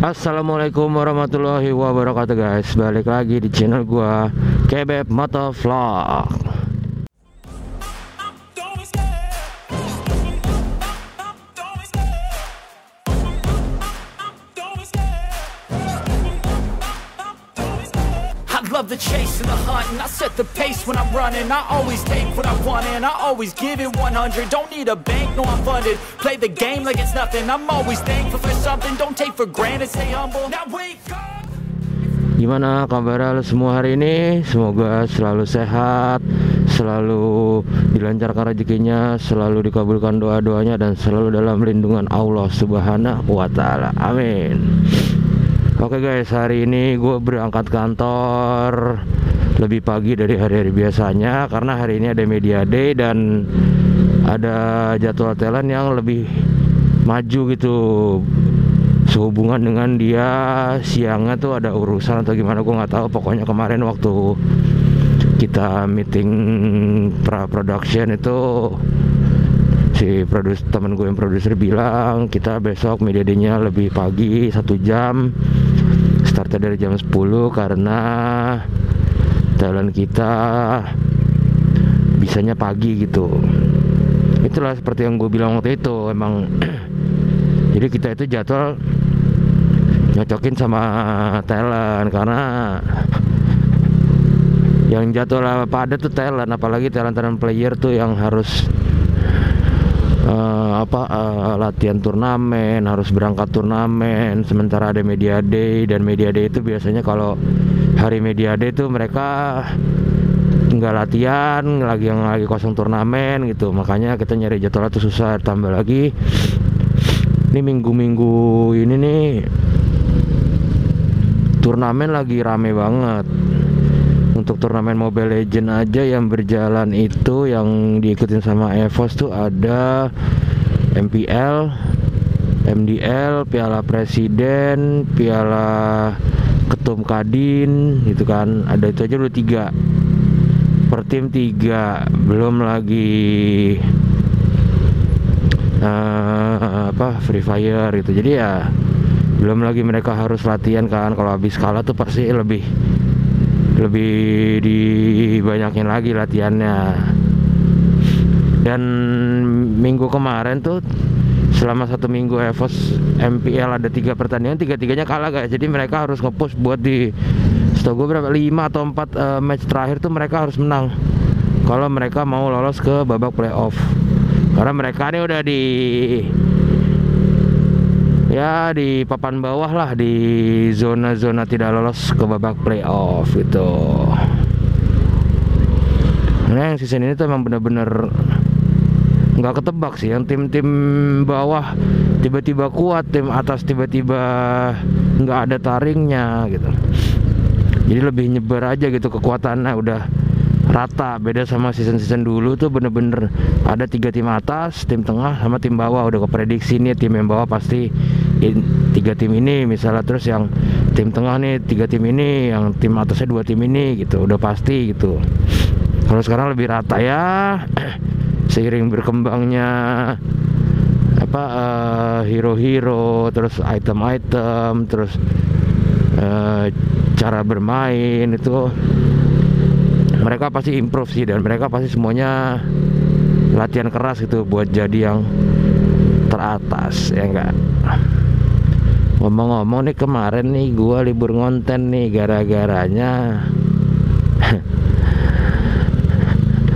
Assalamualaikum warahmatullahi wabarakatuh guys. Balik lagi di channel gua Kebeb Motovlog. Love the chase and the hunt, and I set the pace when I'm running. I always take what I want and I always give it 100. Don't need a bank, no I'm funded. Play the game like it's nothing. I'm always thankful for something. Don't take for granted, stay humble. Now wake up. Gimana kabar lu semua hari ini? Semoga selalu sehat, selalu dilancarkan rezekinya, selalu dikabulkan doa-doanya, dan selalu dalam lindungan Allah Subhanahu wa Ta'ala. Amin. Oke guys, hari ini gue berangkat kantor lebih pagi dari hari-hari biasanya karena hari ini ada media day dan ada jadwal talent yang lebih maju gitu. Sehubungan dengan dia siangnya tuh ada urusan atau gimana gue nggak tahu. Pokoknya kemarin waktu kita meeting pra-production itu si teman gue yang produser bilang kita besok media day-nya lebih pagi 1 jam, startnya dari jam 10 karena talent kita bisanya pagi gitu. Itulah seperti yang gue bilang waktu itu, emang jadi kita itu jadwal nyocokin sama talent karena yang jadwal padat tuh talent, apalagi talent player tuh yang harus latihan turnamen, harus berangkat turnamen, sementara ada media day. Dan media day itu biasanya kalau hari media day itu mereka nggak latihan, lagi kosong turnamen gitu. Makanya kita nyari jadwal itu susah. Tambah lagi ini minggu-minggu ini nih turnamen lagi rame banget. Untuk turnamen Mobile Legend aja yang berjalan itu yang diikutin sama EVOS tuh ada MPL, MDL, Piala Presiden, Piala Ketum Kadin gitu kan. Ada itu aja udah 3 per tim 3, belum lagi Free Fire gitu. Jadi ya belum lagi mereka harus latihan kan. Kalau habis kalah tuh pasti lebih dibanyakin lagi latihannya. Dan minggu kemarin tuh selama 1 minggu EVOS MPL ada 3 pertandingan, 3-3-nya kalah guys. Jadi mereka harus nge-push buat setahu gue berapa 5 atau 4 match terakhir tuh mereka harus menang kalau mereka mau lolos ke babak playoff. Karena mereka ini udah di papan bawah lah, di zona-zona tidak lolos ke babak playoff gitu. Nah yang season ini tuh emang bener-bener nggak ketebak sih. Yang tim-tim bawah tiba-tiba kuat, tim atas tiba-tiba nggak ada taringnya gitu. Jadi lebih nyebar aja gitu kekuatannya, udah rata. Beda sama season-season dulu tuh bener-bener ada 3 tim atas, tim tengah, sama tim bawah. Udah keprediksi nih tim yang bawah pasti 3 tim ini misalnya, terus yang tim tengah nih 3 tim ini, yang tim atasnya 2 tim ini gitu, udah pasti gitu. Kalau sekarang lebih rata ya. Seiring berkembangnya hero-hero, terus item-item, terus cara bermain itu mereka pasti improve sih, dan mereka pasti semuanya latihan keras gitu buat jadi yang teratas, ya enggak. Ngomong-ngomong nih, kemarin nih gua libur ngonten nih gara-garanya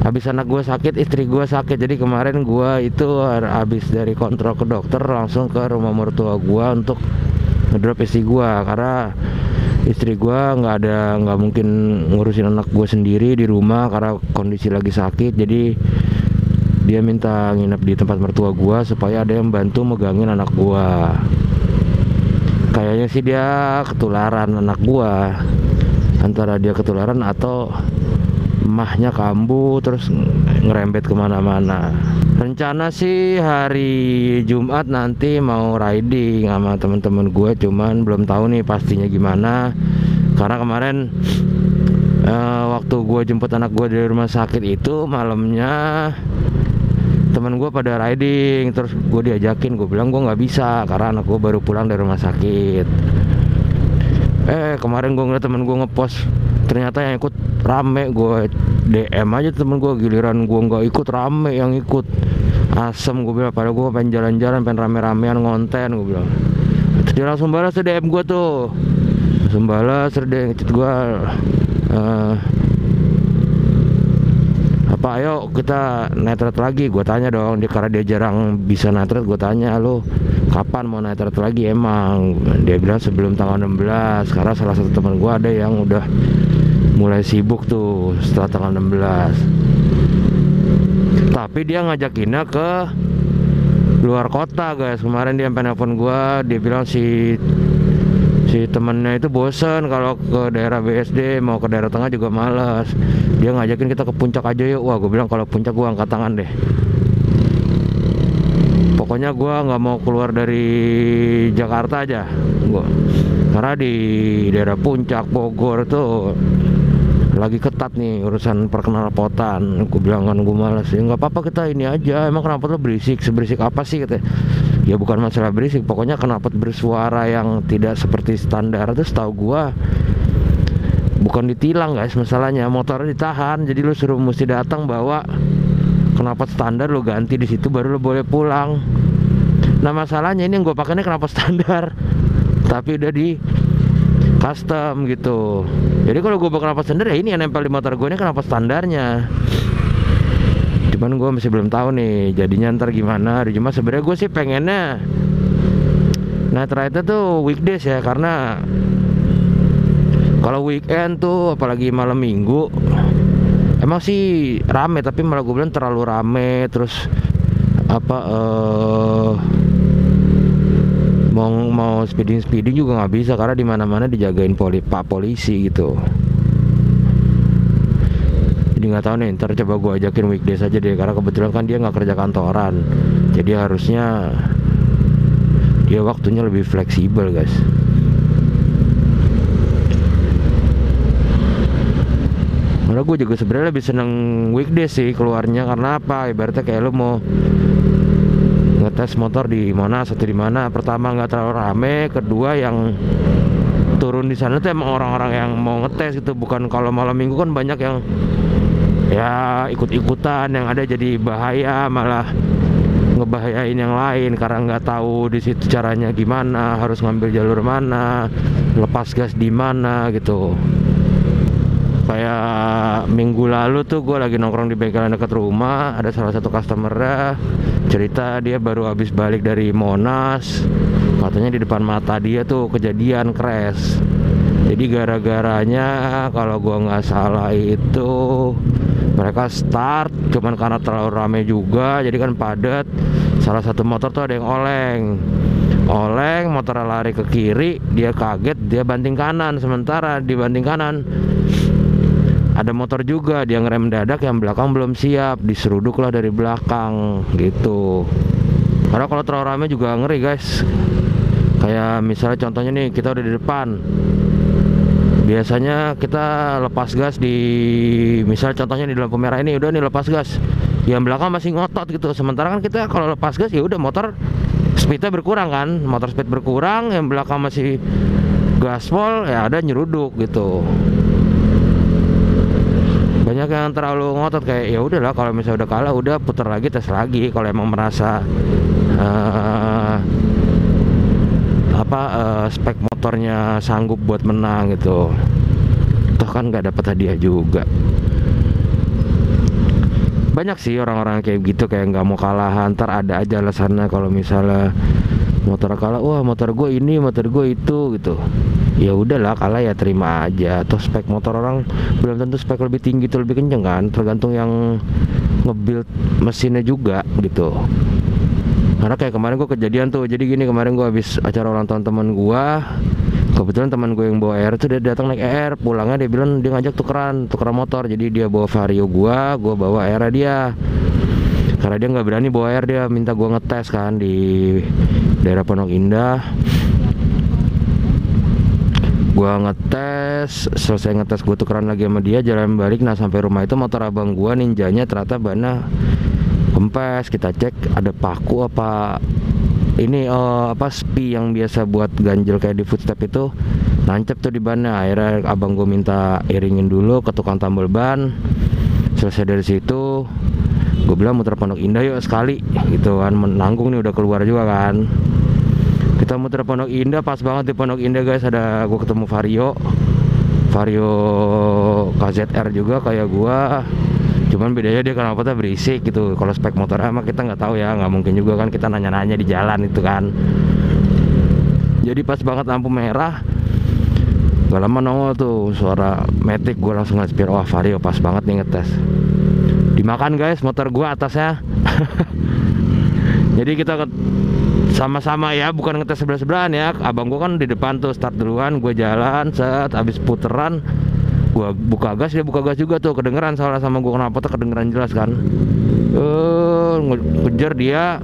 habis anak gua sakit, istri gua sakit. Jadi kemarin gua itu habis dari kontrol ke dokter langsung ke rumah mertua gua untuk ngedrop istri gua, karena istri gua nggak mungkin ngurusin anak gua sendiri di rumah karena kondisi lagi sakit. Jadi dia minta nginep di tempat mertua gua supaya ada yang bantu megangin anak gua. Kayaknya sih dia ketularan anak gua, antara dia ketularan atau emahnya kambuh terus ngerembet kemana-mana. Rencana sih hari Jumat nanti mau riding sama teman-teman gue, cuman belum tahu nih pastinya gimana. Karena kemarin waktu gue jemput anak gue dari rumah sakit itu malamnya temen gue pada riding, terus gue diajakin, gue bilang gue nggak bisa karena anak gue baru pulang dari rumah sakit. Kemarin gue ngeliat temen gue ngepost, ternyata yang ikut rame. Gue DM aja temen gue, giliran gue nggak ikut rame yang ikut. Asem gue bilang, padahal gue pengen jalan-jalan, pengen rame-ramean ngonten, gue bilang. Terus dia langsung balas DM gue tuh, langsung balas, terus dia ngechat gue, apa ayo kita netret lagi. Gue tanya dong, dia karena dia jarang bisa netret, gue tanya, lo kapan mau netret lagi emang? Dia bilang sebelum tanggal 16, karena salah satu teman gue ada yang udah mulai sibuk tuh setelah tanggal 16. Tapi dia ngajakinnya ke luar kota guys. Kemarin dia nelfon gue, dia bilang si temennya itu bosen kalau ke daerah BSD, mau ke daerah tengah juga malas. Dia ngajakin kita ke puncak aja yuk. Wah, gue bilang kalau puncak gue angkat tangan deh. Pokoknya gue nggak mau keluar dari Jakarta aja. Karena di daerah puncak Bogor tuh lagi ketat nih urusan perkenalpotan. Gue bilang kan gue malas. Ya nggak apa-apa, kita ini aja. Emang knalpot lo berisik? Seberisik apa sih katanya? Ya bukan masalah berisik, pokoknya knalpot bersuara yang tidak seperti standar itu setahu gua bukan ditilang guys, masalahnya motornya ditahan. Jadi lu suruh mesti datang bawa knalpot standar, lu ganti di situ baru lu boleh pulang. Nah masalahnya ini yang gua pakainya knalpot standar tapi udah di custom gitu. Jadi kalau gua bawa knalpot standar, ya ini yang nempel di motor gua ini knalpot standarnya. Cuman gue masih belum tahu nih jadinya ntar gimana. Cuma sebenarnya gue sih pengennya night ride tuh weekdays ya, karena kalau weekend tuh apalagi malam minggu emang sih rame, tapi malah gue bilang terlalu rame. Terus apa mau speeding juga nggak bisa karena di mana-mana dijagain pak polisi gitu. Jadi nggak tahu nih, ntar coba gue ajakin weekdays aja deh, karena kebetulan kan dia nggak kerja kantoran, jadi harusnya dia waktunya lebih fleksibel guys. Malah gue juga sebenarnya lebih seneng weekdays sih keluarnya, karena apa? Ibaratnya kayak lo mau ngetes motor di Monas atau di mana, pertama nggak terlalu rame, kedua yang turun di sana tuh emang orang-orang yang mau ngetes gitu. Bukan kalau malam minggu kan banyak yang ya ikut-ikutan, yang ada jadi bahaya, malah ngebahayain yang lain karena nggak tahu di situ caranya gimana, harus ngambil jalur mana, lepas gas di mana gitu. Kayak minggu lalu tuh gue lagi nongkrong di bengkel dekat rumah, ada salah satu customer cerita dia baru habis balik dari Monas, katanya di depan mata dia tuh kejadian crash. Jadi gara-garanya kalau gua nggak salah itu mereka start cuman karena terlalu rame juga, jadi kan padat. Salah satu motor tuh ada yang oleng, motornya lari ke kiri, dia kaget, dia banting kanan. Sementara di banting kanan ada motor juga, dia ngerem dadak, yang belakang belum siap, diseruduk lah dari belakang gitu. Karena kalau terlalu rame juga ngeri guys. Kayak misalnya contohnya nih, kita udah di depan, biasanya kita lepas gas di, misal contohnya di lampu merah ini, udah nih lepas gas, yang belakang masih ngotot gitu. Sementara kan kita kalau lepas gas ya udah motor speednya berkurang kan, motor speed berkurang, yang belakang masih gaspol, ya ada nyeruduk gitu. Banyak yang terlalu ngotot, kayak ya udahlah kalau misalnya udah kalah udah putar lagi, tes lagi kalau emang merasa spek motornya sanggup buat menang gitu. Toh kan nggak dapat hadiah juga. Banyak sih orang-orang kayak gitu, kayak nggak mau kalah, ntar ada aja alasannya kalau misalnya motor kalah, wah motor gue ini, motor gue itu gitu. Ya udahlah, kalah ya terima aja. Toh spek motor orang belum tentu spek lebih tinggi itu lebih kenceng kan, tergantung yang nge-build mesinnya juga gitu. Karena kayak kemarin gue kejadian tuh, jadi gini, kemarin gue habis acara ulang tahun teman gue, kebetulan teman gue yang bawa ER tuh dia datang naik ER, pulangnya dia bilang dia ngajak tukeran motor. Jadi dia bawa Vario gue bawa ER dia, karena dia nggak berani bawa ER, dia minta gue ngetes kan di daerah Pondok Indah. Gue ngetes, selesai ngetes gue tukeran lagi sama dia, jalan balik. Nah sampai rumah itu motor abang gue Ninjanya ternyata bannya kempes, kita cek ada paku apa ini spi yang biasa buat ganjel kayak di footstep itu nancep tuh di bannya. Akhirnya abang gue minta iringin dulu ke tukang tambal ban. Selesai dari situ gue bilang muter Pondok Indah yuk sekali gitu kan, menanggung nih udah keluar juga kan. Kita muter Pondok Indah, pas banget di Pondok Indah guys ada gue ketemu Vario KZR juga kayak gua, cuman bedanya dia knalpotnya berisik gitu. Kalau spek motornya mah kita nggak tahu ya, nggak mungkin juga kan kita nanya-nanya di jalan itu kan. Jadi pas banget lampu merah, gak lama nongol tuh suara Matic, gue langsung nge-spare, wah Vario pas banget nih ngetes. Dimakan guys motor gua atasnya. Jadi kita sama-sama ya, bukan ngetes sebelah-sebelahan ya. Abang gua kan di depan tuh start duluan, gue jalan, set habis puteran gua buka gas, dia buka gas juga tuh, kedengeran soalnya sama gua, knalpotnya kedengeran jelas kan. Ngejar dia,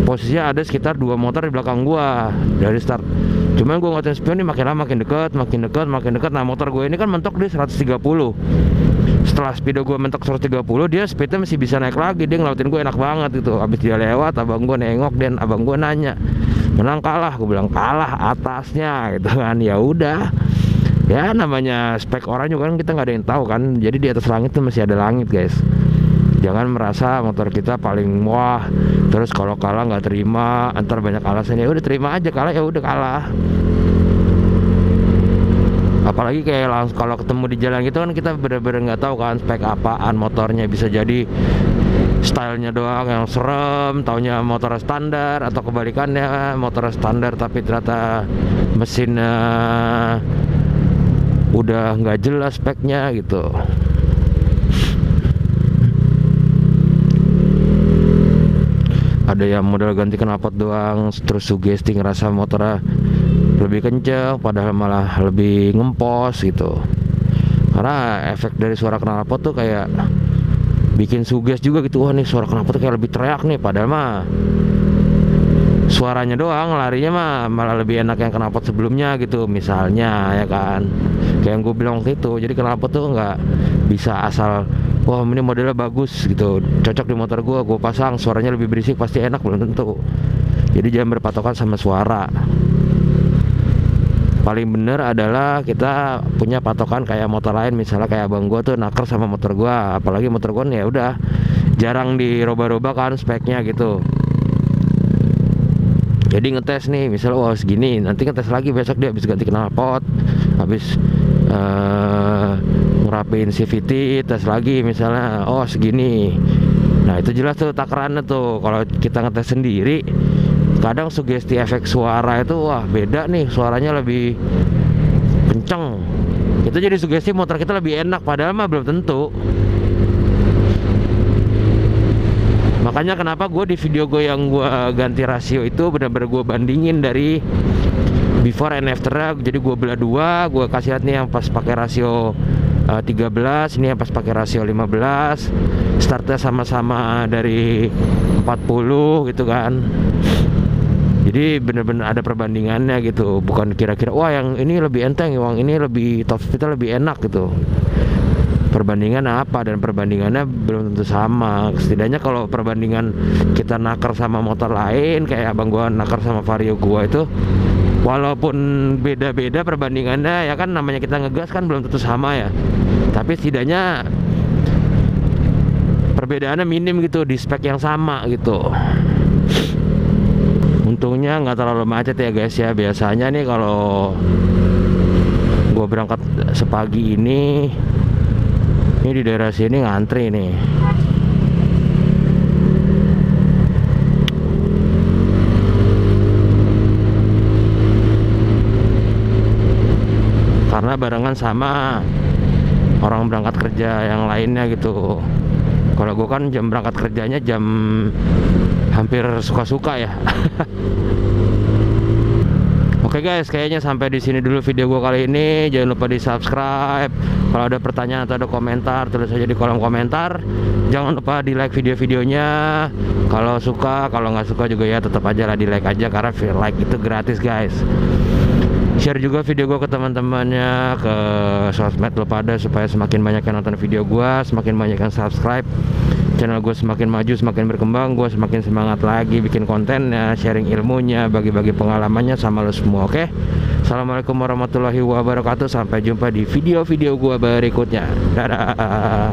posisinya ada sekitar 2 motor di belakang gua dari start. Cuman gua ngeliatin spion nih makin lama makin dekat. Nah motor gue ini kan mentok di 130. Setelah speedo gue mentok 130, dia speednya masih bisa naik lagi. Dia ngelawatin gue enak banget gitu. Habis dia lewat, abang gue nengok dan abang gue nanya, menang kalah? Gue bilang kalah atasnya gitu kan. Ya udah, ya namanya spek orang juga kan kita nggak ada yang tahu kan. Jadi di atas langit tuh masih ada langit guys. Jangan merasa motor kita paling wah, terus kalau kalah nggak terima, antar banyak alasan. Ya udah terima aja, kalah ya udah kalah. Apalagi kayak kalau ketemu di jalan gitu kan kita bener-bener nggak tahu kan spek apaan motornya. Bisa jadi stylenya doang yang serem, taunya motor standar, atau kebalikannya motor standar tapi ternyata mesinnya udah nggak jelas speknya gitu. Ada yang modal ganti knalpot doang, terus sugesti ngerasa motornya lebih kenceng padahal malah lebih ngempos gitu. Karena efek dari suara knalpot tuh kayak bikin suges juga gitu. Wah nih suara knalpot tuh kayak lebih teriak nih, padahal mah suaranya doang, larinya mah malah lebih enak yang knalpot sebelumnya gitu misalnya ya kan. Kayak yang gue bilang waktu itu, jadi knalpot tuh nggak bisa asal wah ini modelnya bagus gitu, cocok di motor gue pasang, suaranya lebih berisik pasti enak, belum tentu. Jadi jangan berpatokan sama suara. Paling bener adalah kita punya patokan kayak motor lain, misalnya kayak abang gue tuh naker sama motor gue, apalagi motor gue ya udah jarang diroba-roba kan speknya gitu. Jadi ngetes nih, misalnya wah segini, nanti ngetes lagi besok dia habis ganti knalpot, habis ngerapin CVT, tes lagi misalnya oh segini. Nah itu jelas tuh takarannya tuh. Kalau kita ngetes sendiri, kadang sugesti efek suara itu wah beda nih, suaranya lebih kenceng, itu jadi sugesti motor kita lebih enak, padahal mah belum tentu. Makanya kenapa gue di video gue yang gue ganti rasio itu benar-benar gue bandingin dari before and after. Jadi gue belah dua, gue kasih lihat nih yang pas pakai rasio 13, ini yang pas pakai rasio 15. Startnya sama-sama dari 40 gitu kan. Jadi bener-bener ada perbandingannya gitu, bukan kira-kira wah yang ini lebih enteng, yang ini lebih top speednya lebih enak gitu. Perbandingan apa, dan perbandingannya belum tentu sama. Setidaknya kalau perbandingan kita naker sama motor lain, kayak abang gua naker sama Vario gua itu, walaupun beda-beda perbandingannya ya kan, namanya kita ngegas kan belum tentu sama ya. Tapi setidaknya perbedaannya minim gitu di spek yang sama gitu. Untungnya nggak terlalu macet ya guys ya. Biasanya nih kalau gue berangkat sepagi ini di daerah sini ngantri nih. Karena barengan sama orang berangkat kerja yang lainnya gitu. Kalau gue kan jam berangkat kerjanya jam hampir suka-suka ya. Oke guys, kayaknya sampai di sini dulu video gue kali ini. Jangan lupa di subscribe. Kalau ada pertanyaan atau ada komentar, tulis aja di kolom komentar. Jangan lupa di like video-videonya. Kalau suka, kalau nggak suka juga ya tetap aja lah di like aja, karena like itu gratis guys. share juga video gue ke teman-temannya, ke sosmed lo pada, supaya semakin banyak yang nonton video gue, semakin banyak yang subscribe, channel gue semakin maju, semakin berkembang, gue semakin semangat lagi bikin kontennya, sharing ilmunya, bagi-bagi pengalamannya sama lo semua. Oke, assalamualaikum warahmatullahi wabarakatuh. Sampai jumpa di video-video gue berikutnya. Dadah.